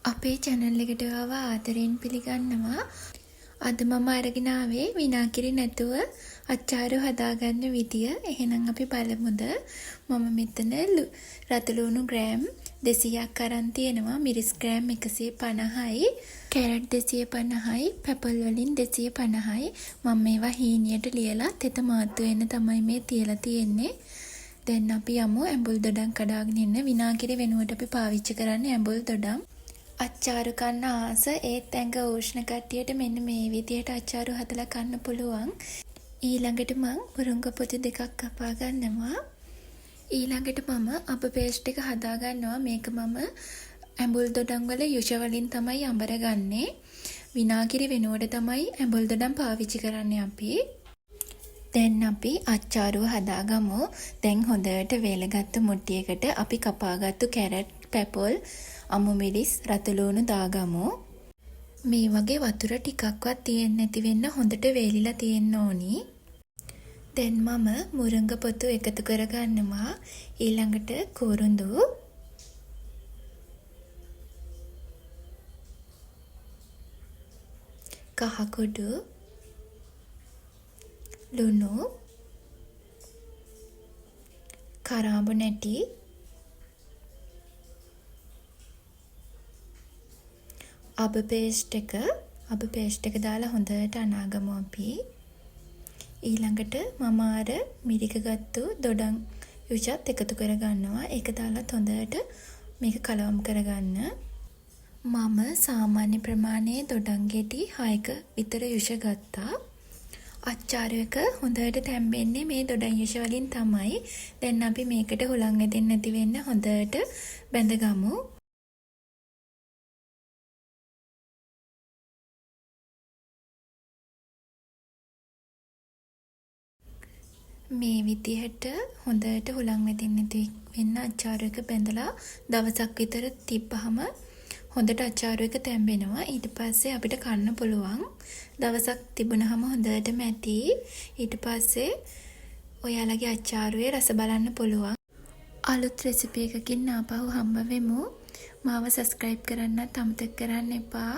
අපේ channel එකට ආව ආදරෙන් පිළිගන්නවා. අද මම අරගෙන ආවේ විනාකිරි නැතුව අච්චාරු හදාගන්න විදිය. එහෙනම් අපි බලමුද. මම මෙතන රතුළුණු ග්‍රෑම් 200ක් අරන් තියෙනවා. මිරිස් ග්‍රෑම් 150යි, කැරට් 250යි, පැපල් වලින් 250යි. මම මේවා හීනියට ලියලා තෙත මාත්තු වෙන තමයි මේ තියලා තියෙන්නේ. දැන් අපි යමු ඇඹුල් දොඩම් කඩාගෙන ඉන්න. විනාකිරි වෙනුවට අපි පාවිච්චි කරන්නේ ඇඹුල් දොඩම්. අච්චාරු කන්න ආස ඒත් ඇඟ උෂ්ණ කට්ටියට මෙන්න මේ විදියට අච්චාරු හදලා කන්න පුළුවන්. ඊළඟට මම මුරුංග පොතු දෙකක් කපා ගන්නවා. ඊළඟට මම අබ පේස්ට් එක හදා ගන්නවා. මේක මම ඇඹුල් දොඩම් වල යුෂ වලින් තමයි අඹරගන්නේ. විනාගිරි වෙනුවට තමයි ඇඹුල් දොඩම් පාවිච්චි කරන්නේ අපි. දැන් අපි අච්චාරුව හදාගමු. දැන් හොඳට වේලගත්තු මුට්ටියකට අපි කපාගත්තු කැරට්, පැපල්, අමු මිරිස්, රතුළුණු දාගමු. මේ වගේ වතුර ටිකක්වත් තියෙන්නේ නැති වෙන්න හොඳට වේලිලා තියෙන්න ඕනි. දැන් මම මුරුංග පොතු එකතු කරගන්නවා. ඊළඟට කුරුඳු, කහ කුඩු, ලුණු, කරාඹු නැටි, අබ පේස්ට් එක දාලා හොඳට අනාගමු අපි. ඊළඟට මම අර මිරිකගත්තු දොඩම් යුෂත් එකතු කරගන්නවා. ඒක දාලා හොඳට මේක කලවම් කරගන්න. මම සාමාන්‍ය ප්‍රමාණයේ දොඩම් ගෙඩි 6ක විතර යුෂ ගත්තා. අච්චාරු එක හොඳට තැම්බෙන්නේ මේ දොඩම් යුෂ වලින් තමයි. දැන් අපි මේකට හුලං වැදෙන්නේ නැති වෙන්න හොඳට බැඳගමු. මේ විදිහට හොඳට හුලං වැදෙන්නේ නැති වෙන්න අච්චාරු එක බැඳලා දවසක් විතර තිබ්බහම හොඳට අච්චාරු එක තැම්බෙනවා. ඊට පස්සේ අපිට කන්න පුළුවන්. දවසක් තිබුණාම හොඳටම ඇති. ඊට පස්සේ ඔයාලගේ අච්චාරුවේ රස බලන්න පුළුවන්. අලුත් රෙසිපි එකකින් ආපහු හම්බ වෙමු. මාව සබ්ස්ක්‍රයිබ් කරන්නත් අමතක කරන්න එපා.